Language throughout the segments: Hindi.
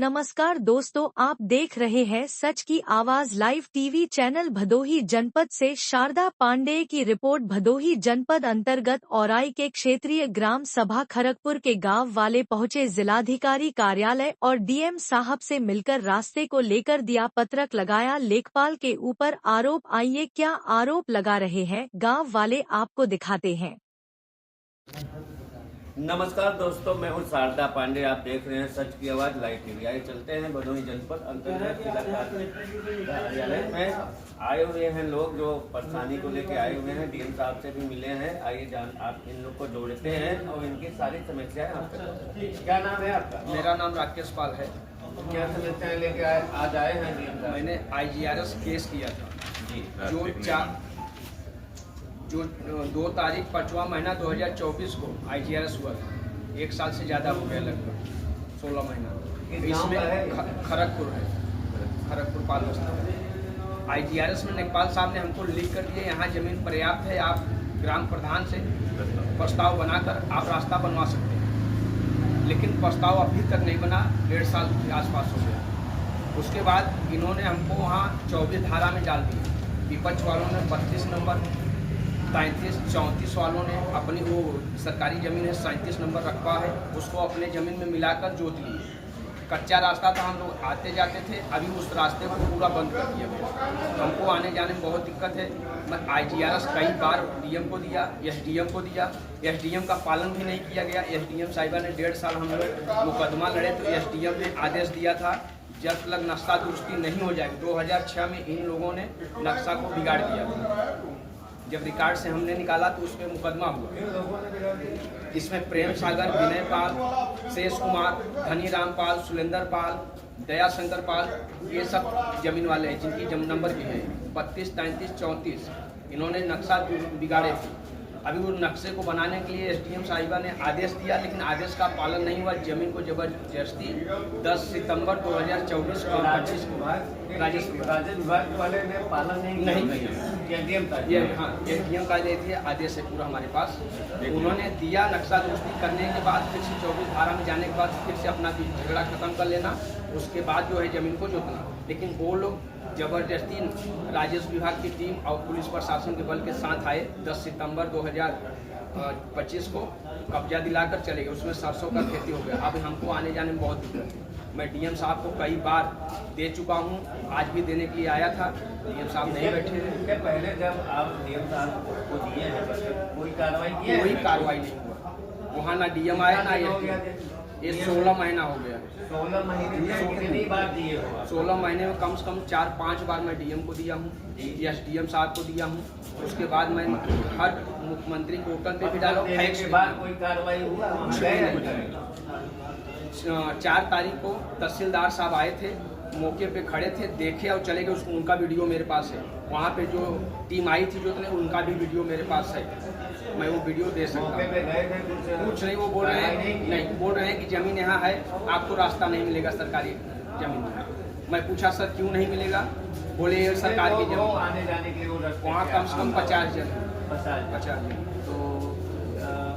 नमस्कार दोस्तों, आप देख रहे हैं सच की आवाज लाइव टीवी चैनल। भदोही जनपद से शारदा पांडेय की रिपोर्ट। भदोही जनपद अंतर्गत औराई के क्षेत्रीय ग्राम सभा खरगपुर के गांव वाले पहुंचे। जिलाधिकारी कार्यालय और डीएम साहब से मिलकर रास्ते को लेकर दिया पत्रक लगाया लेखपाल के ऊपर आरोप। आइए क्या आरोप लगा रहे हैं गाँव वाले आपको दिखाते हैं। नमस्कार दोस्तों, मैं हूं शारदा पांडे। आप देख रहे हैं सच की आवाज लाइव टीवी। आइए चलते हैं भदोही जनपद अंतर्गत कार्यालय में आए हुए हैं लोग जो परेशानी को लेकर आए हुए हैं। डीएम साहब से भी मिले हैं। आइए आप इन लोग को जोड़ते हैं और इनकी सारी समस्याएं आपसे। क्या नाम है आपका? मेरा नाम राकेश पाल है। क्या समस्याएं लेके आज आए हैं डीएम साहब? मैंने IGRS केस किया था जी, जो 2 तारीख 5वां महीना 2024 को IGRS हुआ था। 1 साल से ज़्यादा हो गया, लगभग 16 महीना। इसमें खरगपुर है, खरगपुर पाल बस्ता। IGRS में लेखपाल साहब ने हमको लिख कर दिए यहाँ ज़मीन पर्याप्त है, आप ग्राम प्रधान से प्रस्ताव बनाकर आप रास्ता बनवा सकते हैं। लेकिन प्रस्ताव अभी तक नहीं बना, 1.5 साल के आसपास हो गया। उसके बाद इन्होंने हमको वहाँ 24 धारा में डाल दी। विपक्ष वालों ने 32 नंबर, 33, 34 वालों ने अपनी वो सरकारी ज़मीन है 37 नंबर रखवा है, उसको अपने ज़मीन में मिलाकर जोत लिए। कच्चा रास्ता था, हम लोग आते जाते थे। अभी उस रास्ते को पूरा बंद कर दिया गया। हमको आने जाने में बहुत दिक्कत है। मैं IGRS कई बार डीएम को दिया, SDM को दिया। SDM का पालन भी नहीं किया गया। SDM साहिबा ने 1.5 साल हम लोग मुकदमा लड़े तो SDM ने आदेश दिया था जब तक नक्शा दुरुस्ती नहीं हो जाएगी। 2006 में इन लोगों ने नक्शा को बिगाड़ दिया। जब रिकॉर्ड से हमने निकाला तो उस पर मुकदमा हुआ। इसमें प्रेम सागर, विनय पाल, शेष कुमार, धनी राम पाल, सुलेंदर पाल, दया शंकर पाल, ये सब जमीन वाले हैं जिनकी जमीन नंबर भी है 32, 33, 34। इन्होंने नक्शा बिगाड़े थे। अभी उस नक्शे को बनाने के लिए SDM साहिबा ने आदेश दिया, लेकिन आदेश का पालन नहीं हुआ। जमीन को जबरदस्ती 10 सितंबर 2024 को 25 को राजस्व विभाग वाले ने पालन नहीं किया। SDM का लेते आदेश है पूरा हमारे पास। उन्होंने दिया नक्शा दुरुस्ती करने के बाद फिर से 24 धारा में जाने के बाद फिर से अपना झगड़ा खत्म कर लेना, उसके बाद जो है ज़मीन को जोतना। लेकिन वो लोग जबरदस्ती राजस्व विभाग की टीम और पुलिस प्रशासन के बल के साथ आए। 10 सितंबर 2025 को कब्जा दिलाकर चले गए। उसमें सरसों का खेती हो गया। अब हमको आने जाने में बहुत दिक्कत है। मैं डीएम साहब को कई बार दे चुका हूँ, आज भी देने के लिए आया था। डीएम साहब नहीं बैठे थे। पहले जब आप डीएम साहब को दिए हैं कोई कार्रवाई की? कोई कार्रवाई नहीं हुआ। वहाँ ना डीएम आया ना ये 16 महीना हो गया। 16 महीने में कितनी बार दिए हो? 16 महीने में कम से कम 4-5 बार मैं डीएम को दिया हूँ, SDM साहब को दिया हूँ। उसके बाद मैं हर मुख्यमंत्री पोर्टल पे भी डाला। के बाद कोई कार्रवाई हुआ? 4 तारीख को तहसीलदार साहब आए थे, मौके पे खड़े थे, देखे और चले गए। उनका वीडियो मेरे पास है। वहाँ पे जो टीम आई थी जोतने, उनका भी वीडियो मेरे पास है। मैं वो वीडियो दे सकता हूँ। कुछ नहीं, वो बोल रहे हैं नहीं, बोल रहे हैं कि जमीन यहाँ है, आपको रास्ता नहीं मिलेगा सरकारी जमीन में। मैं पूछा सर क्यों नहीं मिलेगा? बोले सरकार की जमीन आने जाने के लिए वहाँ कम से कम 50 जन। तो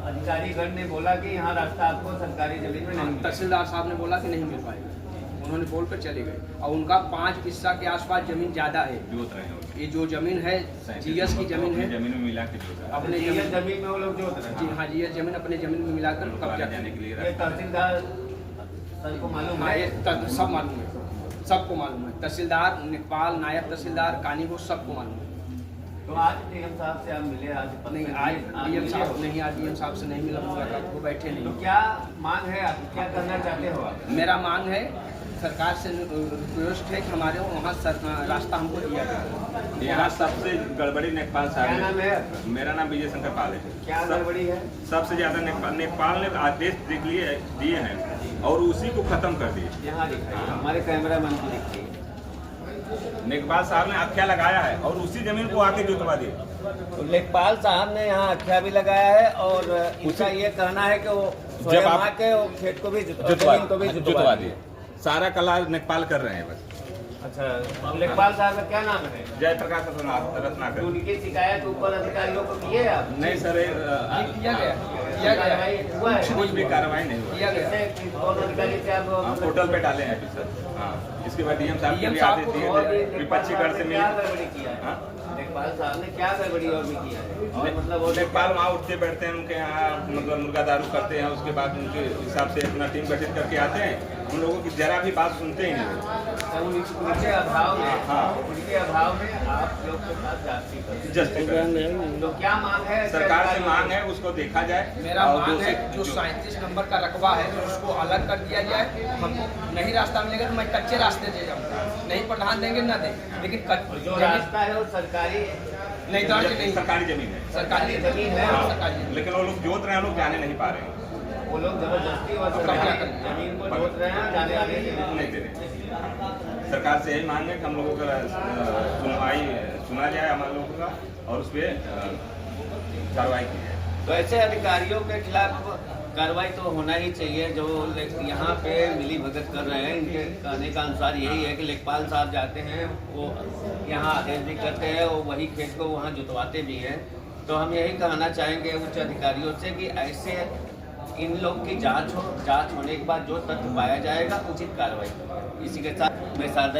अधिकारीगण ने बोला कि यहाँ रास्ता आपको सरकारी जमीन में नहीं। तहसीलदार साहब ने बोला कि नहीं मिल पाएगा। उन्होंने बोलकर चले गए। और उनका 5 हिस्सा के आसपास जमीन ज्यादा है। ये जो जमीन है GS की जमीन है, जमीन में मिला के अपने जमीन में वो लोग जोत रहे हैं। जी हाँ, GS जमीन अपने जमीन में मिलाकर कब्जा जाने के लिए तहसीलदार सबको मालूम है? सब मालूम है, सबको मालूम है। तहसीलदार, लेखपाल, नायब तहसीलदार, कानी को सबको मालूम है। तो आज डीएम साहब से आप मिले? आज नहीं, आज डीएम साहब नहीं, आज डीएम साहब से नहीं मिला, वो बैठे नहीं। तो क्या मांग है आप? क्या करना चाहते हो आप? मेरा मांग है सरकार से रिक्वेस्ट है कि हमारे वहाँ रास्ता हमको दिया जाए। यहाँ सबसे गड़बड़ी लेखपाल साहब। क्या नाम है? मेरा नाम विजय शंकर पाल है। क्या गड़बड़ी है? सबसे ज्यादा लेखपाल ने आदेश दिए हैं और उसी को खत्म कर दिए। यहाँ दिखाइए, हमारे कैमरामैन को दिखाइए। लेखपाल साहब ने अख्या लगाया है और उसी जमीन को आके जुतवा दिए। तो लेखपाल साहब ने यहाँ अख्या भी लगाया है और उसका ये कहना है कि वो स्वयं आके खेत को भी जुतवा दिए। सारा कला लेखपाल कर रहे हैं बस। अच्छा, लेखपाल साहब का क्या नाम है? जयप्रकाश रत्नाकर। उनकी शिकायत ऊपर अधिकारियों को किए आप? नहीं सर, किया गया कार्रवाई हुआ है? कुछ भी कार्रवाई नहीं हुआ। किया गया। कौन अधिकारी से आप हम पोर्टल पे डाले हैं अभी सर। हाँ, इसके बाद डीएम साहब के भी आदेश दिए और थे, लेखपाल विपक्षी साहब गढ़ से ने मिल। क्या गड़बड़ी किया है? हाँ? लेखपाल साहब ने क्या गड़बड़ी और भी किया है? और मतलब वो लेखपाल वहाँ उठते बैठते हैं, उनके यहाँ मतलब मुर्गा दारू करते हैं, उसके बाद उनके हिसाब से अपना टीम गठित करके आते हैं। उन लोगों की जरा भी बात सुनते ही नहीं। उनके अभाव में, हाँ। उनके अभाव में आप लोग के साथ जाति करते जस्टिस हैं। तो क्या मांग है? सरकार से मांग है, उसको देखा जाए। मेरा और मांग है दूसरे- जो 37 नंबर का रकबा है उसको अलग कर दिया जाए। हमको नहीं रास्ता मिलेगा तो मैं कच्चे रास्ते दे जाऊँगा, नहीं प्रधान देंगे ना दें, लेकिन जो रास्ता है वो सरकारी नहीं तो नहीं सरकारी जमीन है। सरकारी जमीन है। हाँ, सरकारी जमीन। लेकिन वो लोग जोत रहे हैं, लोग जाने नहीं पा रहे हैं। वो लोग जबरदस्ती और जमीन को जोत रहे हैं, जाने आने के लिए नहीं दे रहे। सरकार से यही मांग है कि हम लोगों का सुनवाई सुना जाए, हमारे लोगों का, और उस पर कार्रवाई की जाए। तो ऐसे अधिकारियों के खिलाफ कार्रवाई तो होना ही चाहिए जो यहाँ पे मिली भगत कर रहे हैं। इनके कहने का अनुसार यही है कि लेखपाल साहब जाते हैं, वो यहाँ आदेश भी करते हैं और वही खेत को वहाँ जुतवाते भी हैं। तो हम यही कहना चाहेंगे उच्च अधिकारियों से कि ऐसे इन लोग की जांच होने के बाद जो तथ्य पाया जाएगा उचित कार्रवाई करें। इसी के साथ मैं सादर